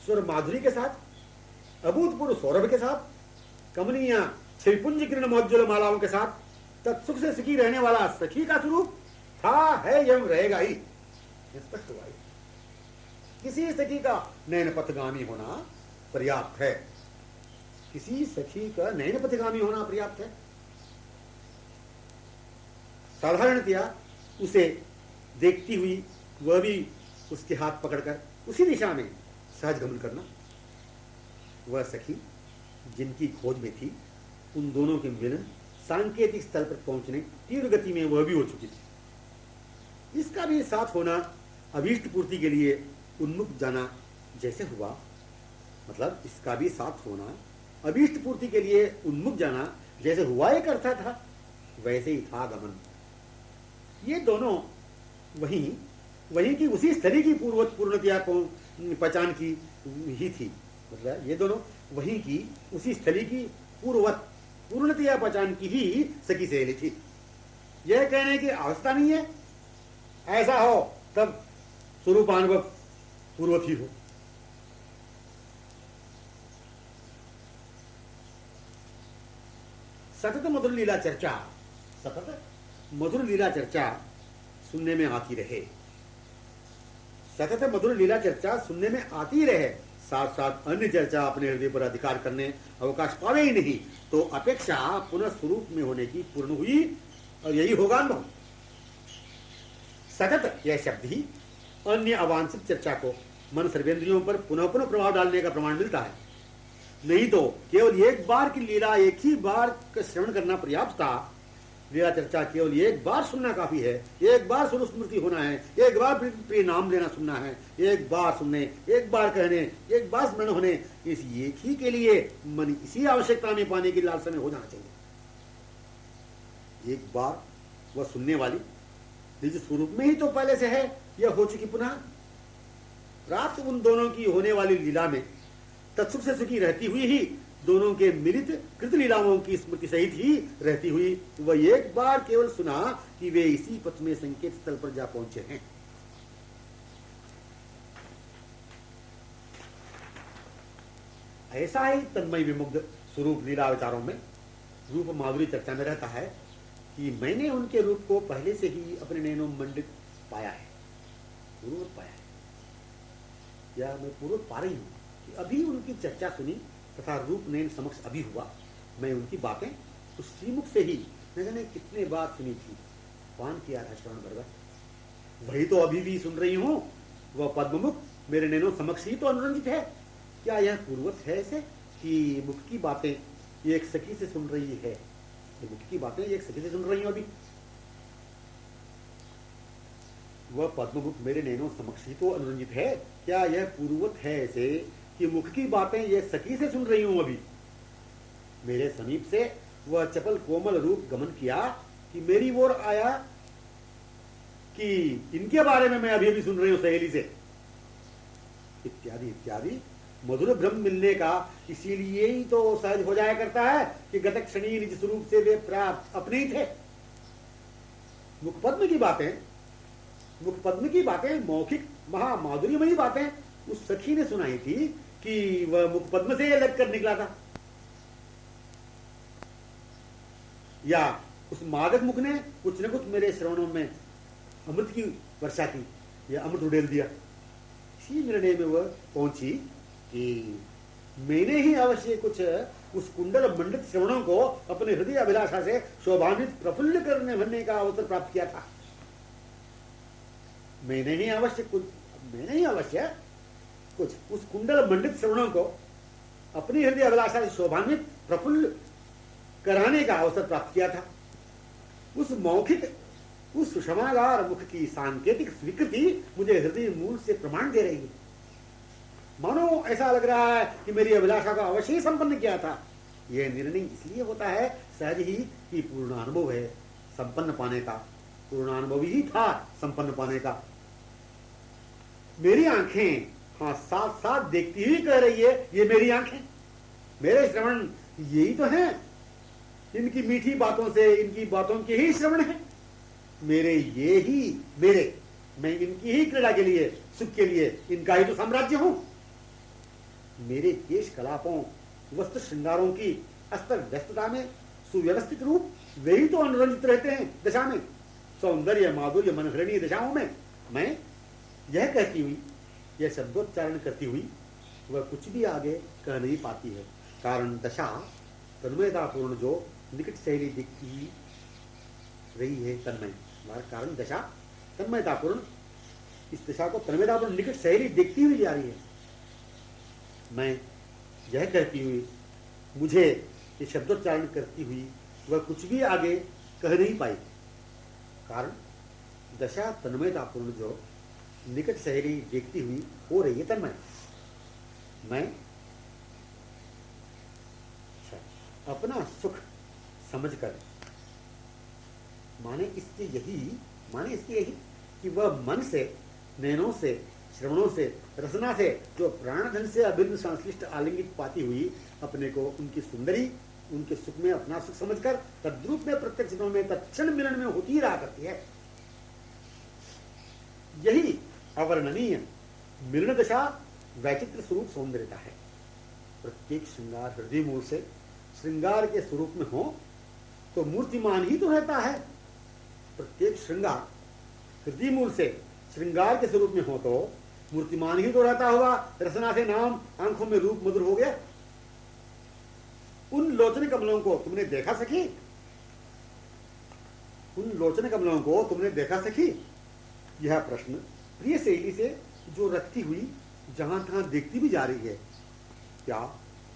स्वर माधुरी के साथ, अभूतपूर्व सौरभ के साथ, कमनीय छविपुंज किरण मौज्ज्वल मालाओं के साथ तत्सुख से सुखी रहने वाला सखी का स्वरूप था, है, एवं रहेगा ही। स्पष्ट हुआ। किसी सखी का नयन पथगामी होना पर्याप्त है। किसी सखी का नयन पथगामी होना पर्याप्त है। साधारणतया उसे देखती हुई वह भी उसके हाथ पकड़कर उसी दिशा में सहज गमन करना। वह सखी जिनकी खोज में थी, उन दोनों के मिलन सांकेतिक स्थल पर पहुंचने तीव्र गति में वह भी हो चुकी थी। इसका भी साथ होना अभीष्ट पूर्ति के लिए उन्मुख जाना जैसे हुआ, मतलब इसका भी साथ होना अभीष्ट पूर्ति के लिए उन्मुख जाना जैसे हुआ एक अर्थ था, वैसे ही था गमन। ये दोनों वही की उसी स्थली की पूर्णतया पहचान की ही थी। मतलब ये दोनों वही की उसी स्थली की पूर्णतया पहचान की ही सखी सहेली थी। यह कहने की आवश्यकता नहीं है ऐसा हो तब स्वरूपानुभव पूर्वत ही हो। सतत मधुर लीला चर्चा, सतत मधुर लीला चर्चा सुनने में आती रहे। सतत मधुर लीला चर्चा सुनने में आती रहे, साथ साथ अन्य चर्चा अपने हृदय पर अधिकार करने अवकाश पावे ही नहीं, तो अपेक्षा पुनः स्वरूप में होने की पूर्ण हुई और यही होगा अनुभव। सतत यह शब्द ही अन्य अवांछित चर्चा को मन सर्वेंद्रियों पर पुनः पुनः प्रभाव डालने का प्रमाण मिलता है। नहीं तो केवल एक बार की लीला, एक ही बार का श्रवण करना पर्याप्त था। लीला चर्चा केवल एक बार सुनना काफी है, एक बार स्वरूप स्मृति होना है, एक बार प्रिय नाम लेना सुनना है, एक बार सुनने, एक बार कहने, एक बार स्मरण होने, इस एक ही के लिए मन इसी आवश्यकता में पाने की लालसा में हो जाना चाहिए। एक बार वह सुनने वाली निज स्वरूप में ही तो पहले से है, यह हो चुकी पुनः प्राप्त उन दोनों की होने वाली लीला में तत्सुख से सुखी रहती हुई ही दोनों के मिलित कृत लीलाओं की स्मृति सहित ही रहती हुई वह एक बार केवल सुना कि वे इसी पथ में संकेत स्थल पर जा पहुंचे हैं। ऐसा ही तन्मय विमुग्ध स्वरूप लीला विचारों में रूप माधुरी चर्चा में रहता है कि मैंने उनके रूप को पहले से ही अपने नैनों मंडित पाया है, पूर्ववत पाया है, या मैं पूर्ववत पा रही हूं कि अभी उनकी चर्चा सुनी तथा रूप नैन समक्ष अभी हुआ। मैं उनकी बातें उस श्रीमुख से ही न जाने कितने बार सुनी थी, पान किया था श्रवण भरकर, वही तो अभी भी सुन रही हूं। वह पद्ममुख मेरे नैनों समक्ष ही तो अनुरंजित है। क्या यह पूर्वत है ऐसे कि मुख की बातें ये एक सखी से सुन रही है, ये मुख की बातें ये एक सखी से सुन रही हूं अभी। वह पद्ममुख मेरे नैनों समक्ष ही तो अनुरंजित है। क्या यह पूर्वत है ऐसे कि मुख की बातें ये सखी से सुन रही हूं अभी। मेरे समीप से वह चपल कोमल रूप गमन किया कि मेरी ओर आया कि इनके बारे में मैं अभी अभी सुन रही हूं सहेली से, इत्यादि इत्यादि। मधुर ब्रह्म मिलने का इसीलिए ही तो सहज हो जाया करता है कि गत क्षणी निज स्वरूप से वे प्राप्त अपने ही थे। मुखपद्म की बातें मौखिक महामाधुर्यमयी बातें उस सखी ने सुनाई थी कि वह मुखपद्म से लग कर निकला था, या उस मादक मुख ने कुछ न कुछ मेरे श्रवणों में अमृत की वर्षा की या अमृत उड़ेल दिया। इसी निर्णय में वह पहुंची कि मैंने ही अवश्य कुछ उस कुंडल मंडित श्रवणों को अपने हृदय अभिलाषा से शोभान्वित प्रफुल्ल करने का अवसर प्राप्त किया था। मैंने ही अवश्य कुछ उस कुंडल मंडित श्रवणों को अपनी हृदय अभिलाषा से शोभान्वित प्रफुल्ल कराने का अवसर प्राप्त किया था। उस सुषमागार मुख की सांकेतिक स्वीकृति मुझे हृदय मूल से प्रमाण दे रही है। मानो ऐसा लग रहा है कि मेरी अभिलाषा का अवश्य ही संपन्न किया था। यह निर्णय इसलिए होता है सहज ही कि पूर्णानुभव है संपन्न पाने का, पूर्णानुभव ही था संपन्न पाने का। मेरी आंखें हाँ साथ साथ देखती हुई कह रही है, ये मेरी आंखें, मेरे श्रवण यही तो हैं। इनकी मीठी बातों से इनकी बातों के ही श्रवण है मेरे, मैं इनकी ही क्रीड़ा के लिए, सुख के लिए इनका ही तो साम्राज्य हूं। मेरे केश कलापों वस्त्र श्रृंगारों की अस्तर व्यस्तता में सुव्यवस्थित रूप वे ही तो अनुरंजित रहते हैं दशा में, सौंदर्य माधुर्य मनहरणीय दशाओं में। मैं यह कहती हुई, यह शब्दोच्चारण करती हुई वह कुछ भी आगे कह नहीं पाती है। कारण दशा तन्मयतापूर्ण जो निकट शैली दिखती रही है, तन्मय कारण दशा तन्मयतापूर्ण, इस दशा को तन्मयतापूर्ण निकट शैली देखती हुई जा रही है। मैं यह कहती हुई, मुझे ये शब्दोच्चारण करती हुई वह कुछ भी आगे कह नहीं पाई। कारण दशा तन्मयतापूर्ण जो निकट शैली देखती हुई हो रही है तन्मय। मैं अपना सुख समझकर माने इसके यही कि वह मन से, नैनों से, श्रवणों से, रसना से जो प्राणधन से अभिन्न संश्लिष्ट आलिंगित पाती हुई अपने को उनकी सुंदरी, उनके सुख में अपना सुख समझकर तद्रूप में प्रत्यक्ष दिनों में तत्क्षण मिलन में होती ही रहा करती है। यही अवर्णनीय मिलन दशा वैचित्र स्वरूप सौंदर्यता है। प्रत्येक श्रृंगार हृदय मूल से श्रृंगार के स्वरूप में हो तो मूर्तिमान ही तो रहता है। प्रत्येक श्रृंगार हृदय मूल से श्रृंगार के स्वरूप में हो तो मूर्तिमान ही तो रहता होगा। रसना से नाम, आंखों में रूप मधुर हो गया। उन लोचन कमलों को तुमने देखा सखी, उन लोचन कमलों को तुमने देखा सखी। यह प्रश्न प्रिय शैली से जो रखती हुई जहां तहां देखती भी जा रही है, क्या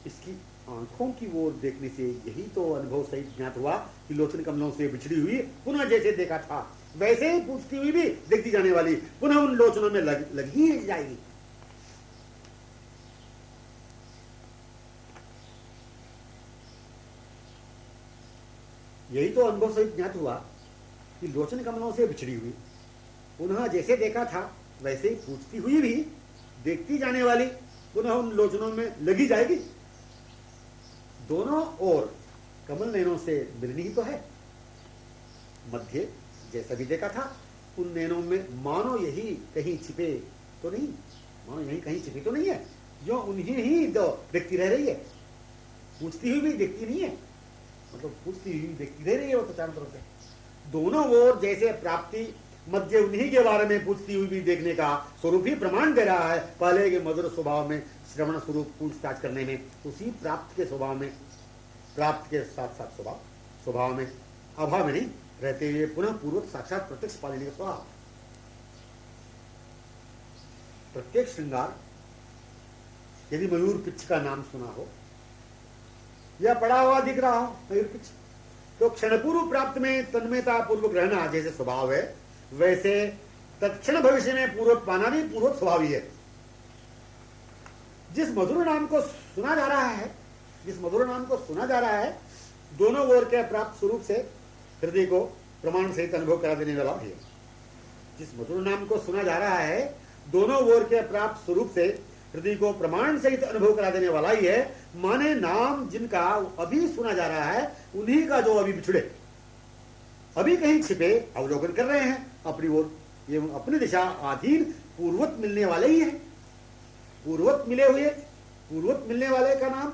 इसकी आंखों की ओर देखने से यही तो अनुभव सहित ज्ञात हुआ कि लोचन कमलों से बिछड़ी हुई पुनः जैसे देखा था वैसे ही पूछती हुई भी देखती जाने वाली पुनः उन लोचनों में लग ही जाएगी। यही तो अनुभव सहित ज्ञात हुआ कि लोचन कमलों से बिछड़ी हुई पुनः जैसे देखा था वैसे ही पूछती हुई भी देखती जाने वाली पुनः उन लोचनों में लगी जाएगी। दोनों ओर कमल नैनों से मिलनी ही तो है। मध्य जैसा भी देखा था, उन नैनों में मानो यही कहीं छिपे तो नहीं, मानो यही कहीं छिपी तो नहीं है, जो उन्हीं ही दो देखती रह रही है, पूछती हुई भी देखती नहीं है, मतलब पूछती हुई देखती रह रही है वो तो चारों तरफ से। दोनों ओर जैसे प्राप्ति मध्य उन्हीं के बारे में पूछती हुई भी देखने का स्वरूप ही प्रमाण दे रहा है। पहले के मधुर स्वभाव में श्रवण स्वरूप पूछताछ करने में, उसी प्राप्त के स्वभाव में, प्राप्त के साथ साथ स्वभाव में अभाव में नहीं रहते हुए पुनः पूर्वक साक्षात प्रत्यक्ष पा लेने का स्वभाव। प्रत्येक श्रृंगार, यदि मयूर पिच्छ का नाम सुना हो या पड़ा हुआ दिख रहा हो मयूर पिच्छ, तो क्षणपूर्व प्राप्त में तन्मयता पूर्वक रहना जैसे स्वभाव है, वैसे तत्क्षण भविष्य में पूर्वक पाना भी पूर्वक स्वभाव ही है। जिस मधुर नाम को सुना जा रहा है, जिस मधुर नाम को सुना जा रहा है, दोनों ओर के प्राप्त स्वरूप से हृदय को प्रमाण सहित अनुभव करा देने वाला है। जिस मधुर नाम को सुना जा रहा है, दोनों ओर के प्राप्त स्वरूप से हृदय को प्रमाण सहित अनुभव करा देने वाला ही है। माने नाम जिनका अभी सुना जा रहा है, उन्हीं का जो अभी बिछड़े, अभी कहीं छिपे अवलोकन कर रहे हैं अपनी ओर, एवं अपनी दिशा आधीन पूर्वत मिलने वाले ही है। पूर्वत मिले हुए, पूर्वत मिलने वाले का नाम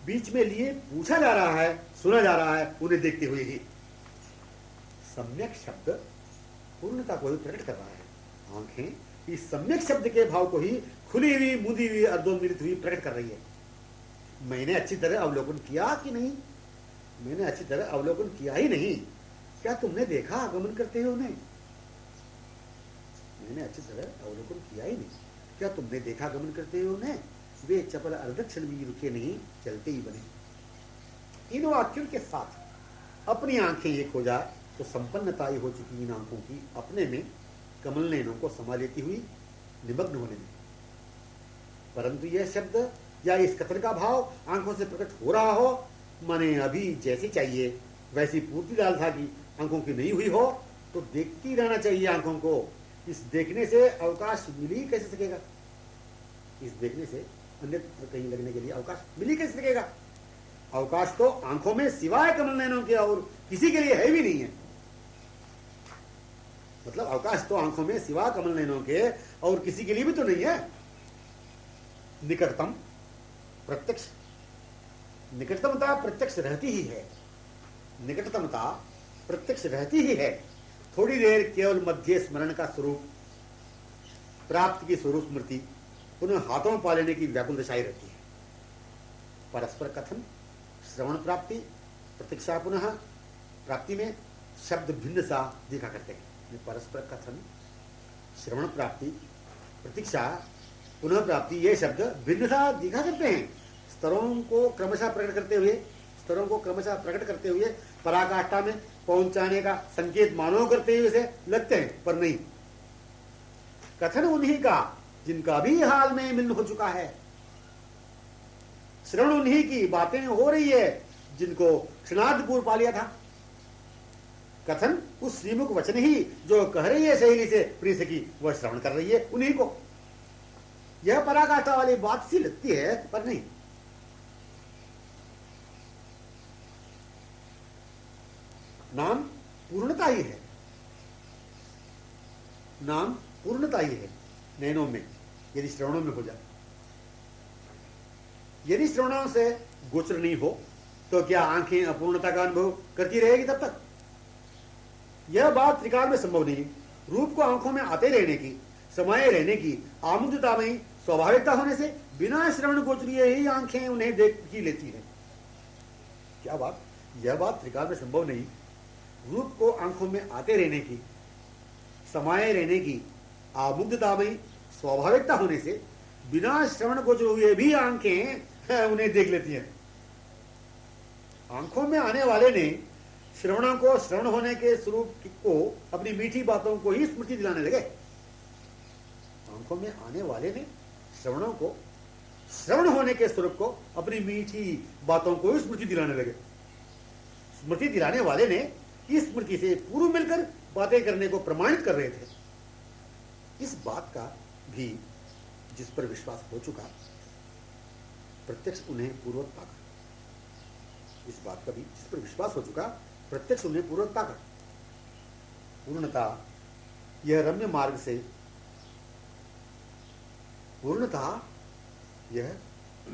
बीच में लिए पूछा जा रहा है, सुना जा रहा है, उन्हें देखते हुए ही। सम्यक शब्द पूर्णता को ही प्रकट कर रहा है। आंखें इस सम्यक शब्द के भाव को ही खुली हुई, मुदी हुई, अर्धोन्मिलित हुई प्रकट कर रही है। मैंने अच्छी तरह अवलोकन किया कि नहीं? मैंने अच्छी तरह अवलोकन किया ही नहीं। क्या तुमने देखा आगमन करते हुए उन्हें? मैंने अच्छी तरह अवलोकन किया ही नहीं। क्या तुमने देखा आगमन करते हुए उन्हें? वे चपल अर्धक्षण भी रुके नहीं, चलते ही बने। इन वाक्यों के साथ अपनी आंखें एक हो जाए तो संपन्नता हो चुकी इन आंखों की अपने में कमल नैनों को समा लेती हुई निमग्न होने में। परंतु यह शब्द या इस कथन का भाव आंखों से प्रकट हो रहा हो, माने अभी जैसी चाहिए वैसी पूर्ति डाल था कि आंखों की नहीं हुई हो, तो देखती रहना चाहिए आंखों को। इस देखने से अवकाश मिल ही कैसे सकेगा? इस देखने से अन्यत्र कहीं लगने के लिए अवकाश मिल ही कैसे सकेगा? अवकाश तो आंखों में सिवाय कमल नैनों के और किसी के लिए है भी नहीं है। मतलब अवकाश तो आंखों में सिवा कमल नैनों के और किसी के लिए भी तो नहीं है। निकटतम प्रत्यक्ष, निकटतमता प्रत्यक्ष रहती ही है, निकटतमता प्रत्यक्ष रहती ही है। थोड़ी देर केवल मध्य स्मरण का स्वरूप, प्राप्त की स्वरूप स्मृति, पुनः हाथों पा लेने की व्याकुल दशाई रहती है। परस्पर कथन, श्रवण प्राप्ति, प्रतीक्षा पुनः प्राप्ति में शब्द भिन्न सा देखा करते हैं। परस्पर कथन, श्रवण प्राप्ति, प्रतीक्षा, पुनः प्राप्ति, ये शब्द भिन्न सा दिखा करते हैं। स्तरों को क्रमशः प्रकट करते हुए, स्तरों को क्रमशः प्रकट करते हुए पराकाष्ठा में पहुंचाने का संकेत मानव करते हुए से लगते हैं, पर नहीं। कथन उन्हीं का जिनका भी हाल में मिलन हो चुका है, श्रवण उन्हीं की बातें हो रही है जिनको क्षणार्ध पूर्व पा लिया था। कथन उस श्रीमुख वचन ही जो कह रही है सहेली से प्रिय सखी, वह श्रवण कर रही है उन्हीं को। यह पराकाष्ठा वाली बात सी लगती है, पर नहीं। नाम पूर्णता ही है, नाम पूर्णता ही है नैनों में, यदि श्रवणों में हो जाए। यदि श्रवणों से गोचर नहीं हो तो क्या आंखें अपूर्णता का अनुभव करती रहेगी तब तक? यह बात त्रिकाल में संभव नहीं। रूप को आंखों में आते रहने की, समाये रहने की आमुद्यता में स्वाभाविकता होने से बिना श्रवण गोचरीय ही आंखें उन्हें देख ही लेती हैं। क्या बात? यह बात त्रिकाल में संभव नहीं। रूप को आंखों में आते रहने की, समाये रहने की आमुद्यता में स्वाभाविकता होने से बिना श्रवण गोचर हुए भी आंखें उन्हें देख लेती हैं। आंखों में आने वाले ने श्रवणों को श्रवण होने के स्वरूप को, अपनी मीठी बातों को ही स्मृति दिलाने लगे। आंखों में आने वाले ने श्रवणों को, श्रवण होने के स्वरूप को, अपनी मीठी बातों को ही स्मृति दिलाने लगे। स्मृति दिलाने वाले ने इस स्मृति से पूर्व मिलकर बातें करने को प्रमाणित कर रहे थे। इस बात का भी जिस पर विश्वास हो चुका, प्रत्यक्ष उन्हें पूर्वक पाकर, इस बात का भी जिस पर विश्वास हो चुका, प्रत्यक्ष उन्हें पूर्वक पाकर। पूर्णता यह रम्य मार्ग से, पूर्णता यह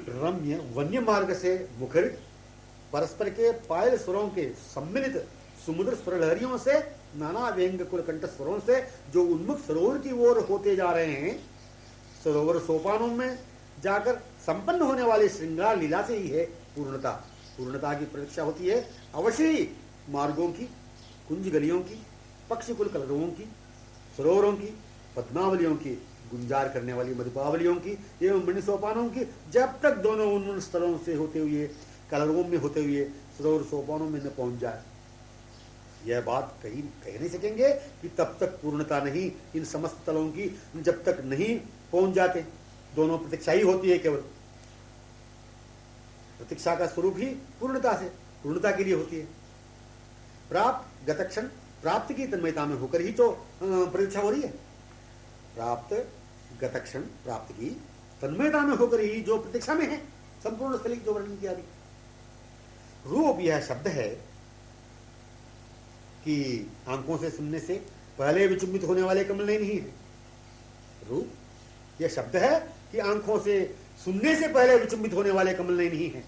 रम्य वन्य मार्ग से मुखरित परस्पर के पायल स्वरों के सम्मिलित समुद्र स्वर लहरियों से, नाना व्यंग कुलकंठ स्वरों से जो उन्मुख सरोवर की ओर होते जा रहे हैं, सरोवर सोपानों में जाकर संपन्न होने वाली श्रृंगार लीला से ही है पूर्णता। पूर्णता की प्रतीक्षा होती है अवश्य ही मार्गों की, कुंज गलियों की, पक्षी कुल कलरवों की, सरोवरों की, पद्मावलियों की, गुंजार करने वाली मधुपावलियों की एवं मणि सोपानों की, जब तक दोनों उन स्थलों से होते हुए, कलरवों में होते हुए सरोवर सोपानों में न पहुंच जाए। यह बात कह नहीं सकेंगे कि तब तक पूर्णता नहीं इन समस्त तलों की, जब तक नहीं पहुंच जाते। दोनों प्रतीक्षा ही होती है, केवल प्रतीक्षा का स्वरूप ही पूर्णता से, पूर्णता के लिए होती है। प्राप्त गतक्षण प्राप्ति की तन्मयता में होकर ही तो प्रतीक्षा हो रही है। प्राप्त गतक्षण प्राप्ति की तन्मयता में होकर ही जो प्रतीक्षा में है, संपूर्ण स्थलिक जो वर्णन किया। रूप यह शब्द है कि आंखों से सुनने से पहले विचुंबित होने वाले कमल नहीं है। रूप यह शब्द है कि आंखों से सुनने से पहले विचुंबित होने वाले कमल नहीं है।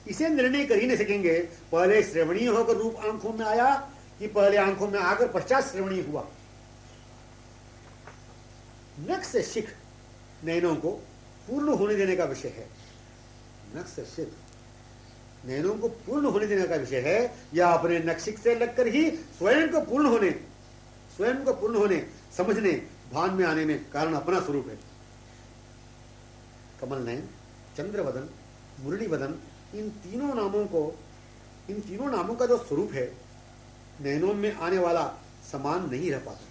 इसे निर्णय कर ही नहीं सकेंगे पहले श्रवणीय होकर रूप आंखों में आया कि पहले आंखों में आकर पश्चात श्रवणीय हुआ। नख से शिख नयनों को पूर्ण होने देने का विषय है। नख से शिख नयनों को पूर्ण होने देने का विषय है, या अपने नक्षिक से लगकर ही स्वयं को पूर्ण होने, समझने, भान में आने में कारण अपना स्वरूप है। कमल नयन, चंद्रवदन, मुरली वदन, इन तीनों नामों का जो स्वरूप है, नयनों में आने वाला समान नहीं रह पाता।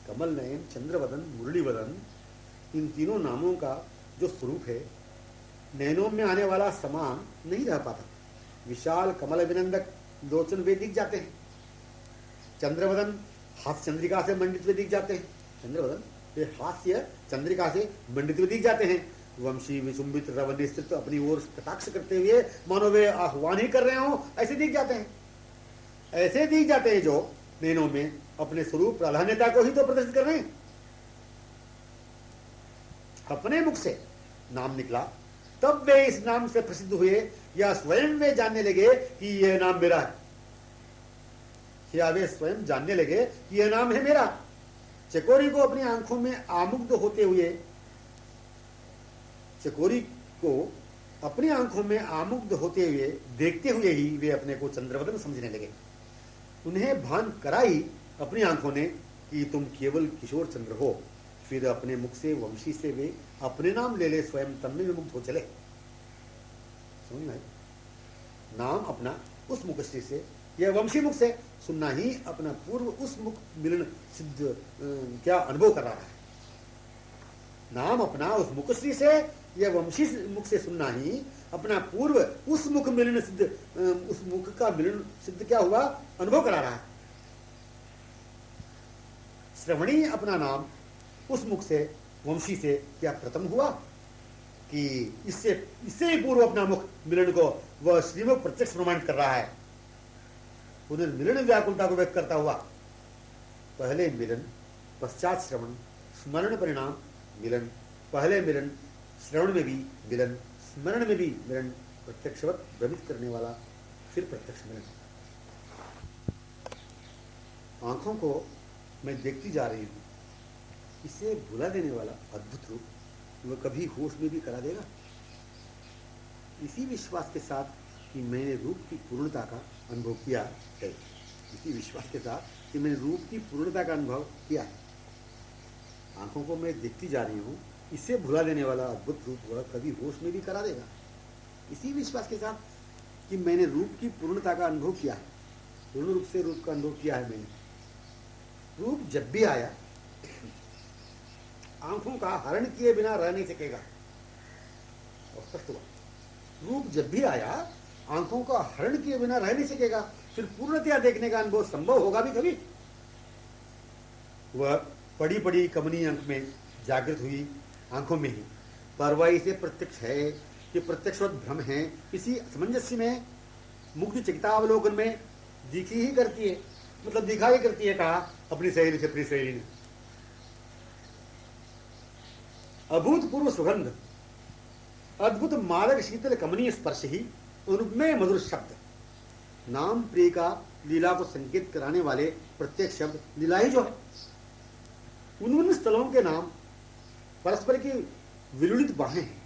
कमल नयन, चंद्रवदन, मुरली वदन, इन तीनों नामों का जो स्वरूप है, नयनों में आने वाला समान नहीं रह पाता। विशाल कमल विनंदक लोचन वे दिख जाते हैं। चंद्रवदन हास्य चंद्रिका से मंडित हुए दिख जाते हैं। चंद्रवदन वे हास्य चंद्रिका से मंडित हुए दिख जाते हैं। वंशी विचुंबित रवनि स्थित अपनी ओर कटाक्ष करते हुए मानो वे आह्वान ही कर रहे हो, ऐसे दिख जाते हैं। ऐसे दिख जाते हैं जो नयनों में अपने स्वरूप प्राधान्यता को ही तो प्रदर्शित कर रहे हैं। अपने मुख से नाम निकला तब वे इस नाम से प्रसिद्ध हुए, या स्वयं वे जानने लगे कि यह नाम मेरा है, या वे स्वयं जानने लगे कि यह नाम है मेरा। चकोरी को अपनी आंखों में आमुग्ध होते हुए, चकोरी को अपनी आंखों में आमुग्ध होते हुए देखते हुए ही वे अपने को चंद्रवदन समझने लगे। उन्हें भान कराई अपनी आंखों ने कि तुम केवल किशोर चंद्र हो। फिर अपने मुख से वंशी से वे अपने नाम ले ले स्वयं तन में विमुक्त हो चले। समझ में? नाम अपना उस मुखश्री से या वंशी मुख से सुनना ही अपना पूर्व उस मुख मिलन सिद्ध क्या अनुभव कर रहा है। नाम अपना उस मुखश्री से या वंशी मुख से सुनना ही अपना पूर्व उस मुख मिलन सिद्ध, उस मुख का मिलन सिद्ध क्या हुआ अनुभव करा रहा है। श्रवणी अपना नाम उस मुख से वंशी से क्या प्रथम हुआ कि इससे ही पूर्व अपना मुख मिलन को वह श्रीमुख प्रत्यक्ष प्रमाणित कर रहा है। उन्हें मिलन व्याकुलता को व्यक्त करता हुआ पहले मिलन पश्चात श्रवण, स्मरण परिणाम मिलन, पहले मिलन श्रवण में भी मिलन, स्मरण में भी मिलन, प्रत्यक्षवत भ्रमित करने वाला फिर प्रत्यक्ष मिलन। आंखों को मैं देखती जा रही हूं, इसे भुला देने वाला अद्भुत रूप वह कभी होश में भी करा देगा। इसी विश्वास के साथ कि मैंने रूप की पूर्णता का अनुभव किया है, इसी विश्वास के साथ कि मैंने रूप की पूर्णता का अनुभव किया है, आंखों को मैं देखती जा रही हूँ, इसे भुला देने वाला अद्भुत रूप वह कभी होश में भी करा देगा। इसी विश्वास के साथ कि मैंने रूप की पूर्णता का अनुभव किया है, पूर्ण रूप से रूप का अनुभव किया है मैंने। रूप जब भी आया आंखों का हरण किए बिना रह नहीं सकेगा। और स्पष्ट हुआ, रूप जब भी आया आंखों का हरण किए बिना रह नहीं सकेगा। फिर पूर्णतया देखने का अनुभव संभव होगा भी कभी। वह पड़ी पड़ी कमनी अंक में जागृत हुई आंखों में ही, पर वह इसे प्रत्यक्ष है कि प्रत्यक्षवत भ्रम है, इसी सामंजस्य में मुग्ध चिकितावलोकन में दिखी ही करती है, मतलब दिखाई करती है। कहा अपनी सहेली से, अपनी सहेली ने। अभूतपूर्व सुगंध, अद्भुत मादक शीतल कमनीय स्पर्श ही, अनुपमेय मधुर शब्द, नाम प्रिय का लीला को संकेत कराने वाले प्रत्येक शब्द लीला ही जो है। उन स्थलों के नाम परस्पर की विलुलित बाहें हैं,